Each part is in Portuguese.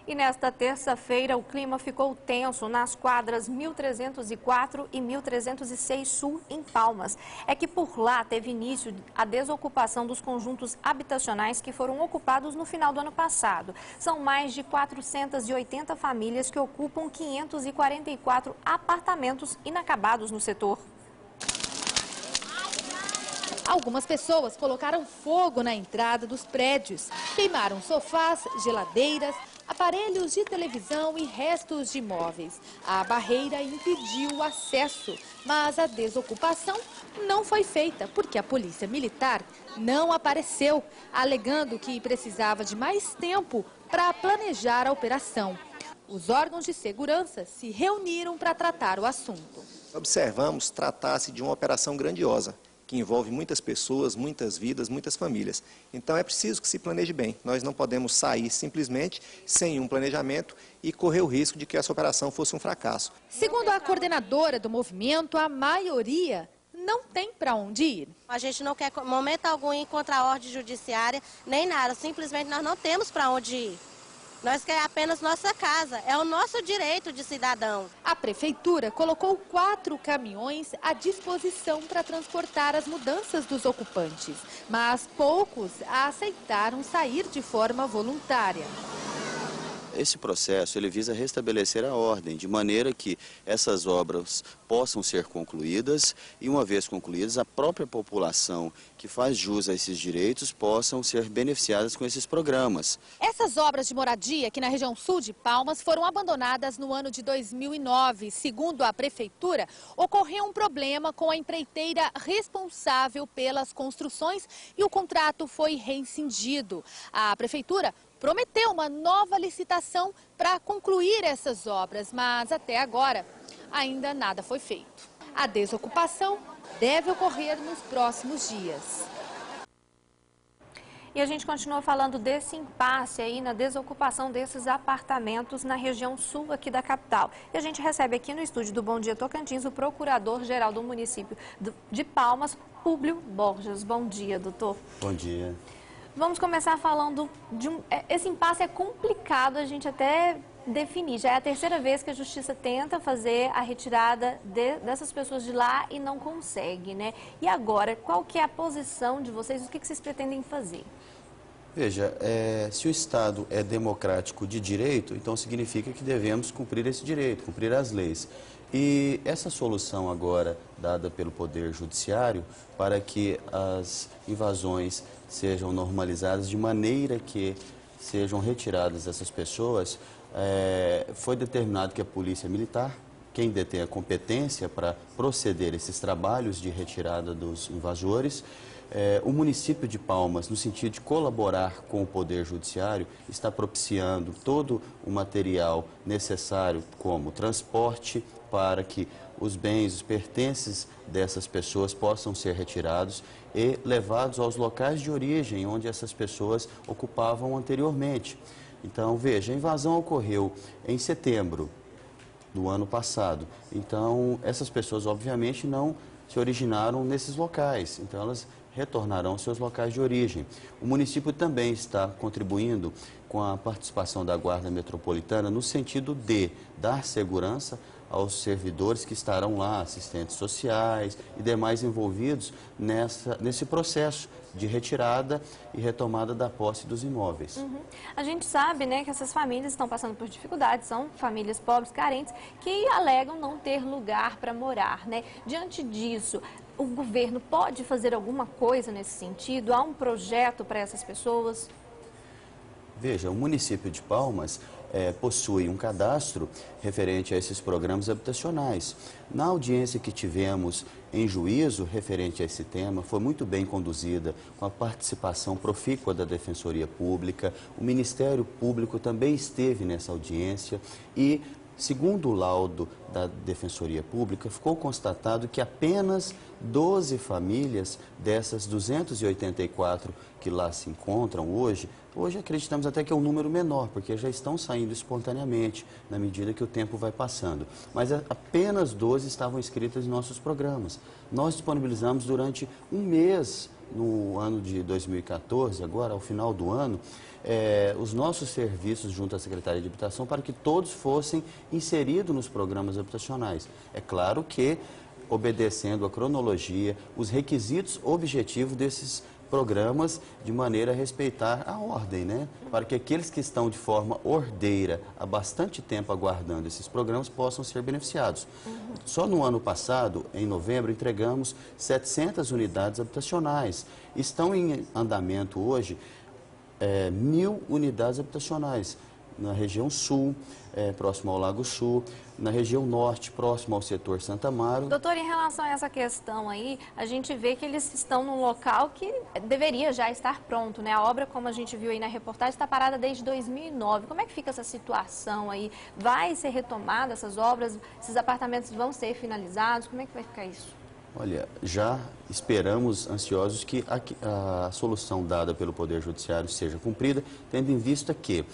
E nesta terça-feira, o clima ficou tenso nas quadras 1304 e 1306 Sul, em Palmas. É que por lá teve início a desocupação dos conjuntos habitacionais que foram ocupados no final do ano passado. São mais de 480 famílias que ocupam 544 apartamentos inacabados no setor. Algumas pessoas colocaram fogo na entrada dos prédios, queimaram sofás, geladeiras, aparelhos de televisão e restos de móveis. A barreira impediu o acesso, mas a desocupação não foi feita porque a polícia militar não apareceu, alegando que precisava de mais tempo para planejar a operação. Os órgãos de segurança se reuniram para tratar o assunto. Observamos tratar-se de uma operação grandiosa, que envolve muitas pessoas, muitas vidas, muitas famílias. Então é preciso que se planeje bem. Nós não podemos sair simplesmente sem um planejamento e correr o risco de que essa operação fosse um fracasso. Segundo a coordenadora do movimento, a maioria não tem para onde ir. A gente não quer, em momento algum, encontrar ordem judiciária, nem nada. Simplesmente nós não temos para onde ir. Nós queremos apenas nossa casa, é o nosso direito de cidadão. A prefeitura colocou 4 caminhões à disposição para transportar as mudanças dos ocupantes, mas poucos aceitaram sair de forma voluntária. Esse processo ele visa restabelecer a ordem, de maneira que essas obras possam ser concluídas e, uma vez concluídas, a própria população que faz jus a esses direitos possam ser beneficiadas com esses programas. Essas obras de moradia aqui na região sul de Palmas foram abandonadas no ano de 2009. Segundo a prefeitura, ocorreu um problema com a empreiteira responsável pelas construções e o contrato foi rescindido. A prefeitura prometeu uma nova licitação para concluir essas obras, mas até agora ainda nada foi feito. A desocupação deve ocorrer nos próximos dias. E a gente continua falando desse impasse aí na desocupação desses apartamentos na região sul aqui da capital. E a gente recebe aqui no estúdio do Bom Dia Tocantins o procurador-geral do município de Palmas, Públio Borges. Bom dia, doutor. Bom dia. Vamos começar falando de esse impasse é complicado a gente até definir. Já é a terceira vez que a Justiça tenta fazer a retirada dessas pessoas de lá e não consegue, né? E agora, qual que é a posição de vocês? O que vocês pretendem fazer? Veja, se o Estado é democrático de direito, então significa que devemos cumprir esse direito, cumprir as leis. E essa solução agora dada pelo Poder Judiciário para que as invasões sejam normalizadas de maneira que sejam retiradas essas pessoas, foi determinado que a Polícia Militar, quem detém a competência para proceder esses trabalhos de retirada dos invasores, o município de Palmas, no sentido de colaborar com o Poder Judiciário, está propiciando todo o material necessário, como transporte, para que os bens, os pertences dessas pessoas possam ser retirados e levados aos locais de origem onde essas pessoas ocupavam anteriormente. Então, veja, a invasão ocorreu em setembro do ano passado. Então, essas pessoas, obviamente, não se originaram nesses locais. Então, elas retornarão aos seus locais de origem. O município também está contribuindo com a participação da Guarda Metropolitana no sentido de dar segurança aos servidores que estarão lá, assistentes sociais e demais envolvidos nesse processo de retirada e retomada da posse dos imóveis. A gente sabe, né, que essas famílias estão passando por dificuldades, são famílias pobres, carentes, que alegam não ter lugar para morar, né? Diante disso, o governo pode fazer alguma coisa nesse sentido? Há um projeto para essas pessoas? Veja, o município de Palmas possui um cadastro referente a esses programas habitacionais. Na audiência que tivemos em juízo referente a esse tema, foi muito bem conduzida, com a participação profícua da Defensoria Pública. O Ministério Público também esteve nessa audiência e, segundo o laudo da Defensoria Pública, ficou constatado que apenas 12 famílias dessas 284 que lá se encontram hoje Hoje acreditamos até que é um número menor, porque já estão saindo espontaneamente, na medida que o tempo vai passando. Mas apenas 12 estavam inscritas em nossos programas. Nós disponibilizamos durante um mês, no ano de 2014, agora ao final do ano, os nossos serviços junto à Secretaria de Habitação para que todos fossem inseridos nos programas habitacionais. É claro que obedecendo a cronologia, os requisitos objetivos desses programas, de maneira a respeitar a ordem, né? Para que aqueles que estão de forma ordeira há bastante tempo aguardando esses programas possam ser beneficiados. Só no ano passado, em novembro, entregamos 700 unidades habitacionais. Estão em andamento hoje 1.000 unidades habitacionais na região sul, próximo ao Lago Sul, na região norte, próximo ao setor Santa Amaro. Doutor, em relação a essa questão aí, a gente vê que eles estão num local que deveria já estar pronto, né? A obra, como a gente viu aí na reportagem, está parada desde 2009. Como é que fica essa situação aí? Vai ser retomada essas obras? Esses apartamentos vão ser finalizados? Como é que vai ficar isso? Olha, já esperamos ansiosos que a solução dada pelo Poder Judiciário seja cumprida, tendo em vista que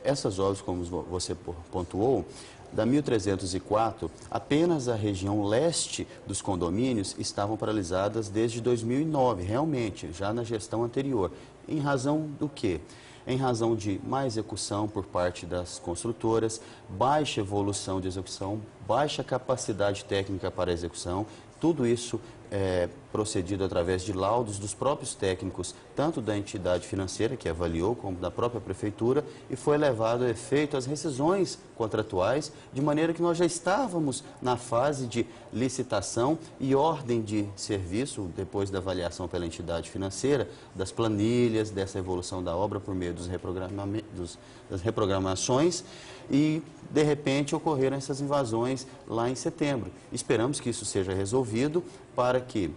essas obras, como você pontuou, da 1304, apenas a região leste dos condomínios estavam paralisadas desde 2009, realmente, já na gestão anterior. Em razão do quê? Em razão de má execução por parte das construtoras, baixa evolução de execução, baixa capacidade técnica para a execução, tudo isso procedido através de laudos dos próprios técnicos, tanto da entidade financeira que avaliou, como da própria prefeitura, e foi levado a efeito as rescisões contratuais, de maneira que nós já estávamos na fase de licitação e ordem de serviço, depois da avaliação pela entidade financeira, das planilhas, dessa evolução da obra por meio das reprogramações, e de repente ocorreram essas invasões lá em setembro. Esperamos que isso seja resolvido para que,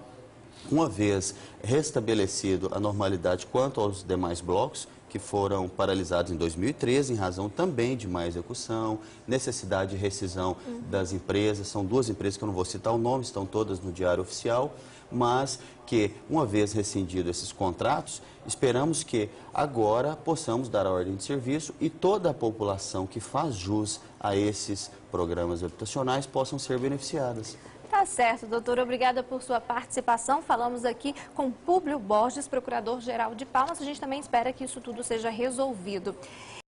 uma vez restabelecido a normalidade quanto aos demais blocos, que foram paralisados em 2013, em razão também de má execução, necessidade de rescisão das empresas. São duas empresas que eu não vou citar o nome, estão todas no Diário Oficial, mas que, uma vez rescindidos esses contratos, esperamos que agora possamos dar a ordem de serviço e toda a população que faz jus a esses programas habitacionais possam ser beneficiadas. Tá certo, doutor. Obrigada por sua participação. Falamos aqui com Públio Borges, procurador-geral de Palmas. A gente também espera que isso tudo seja resolvido.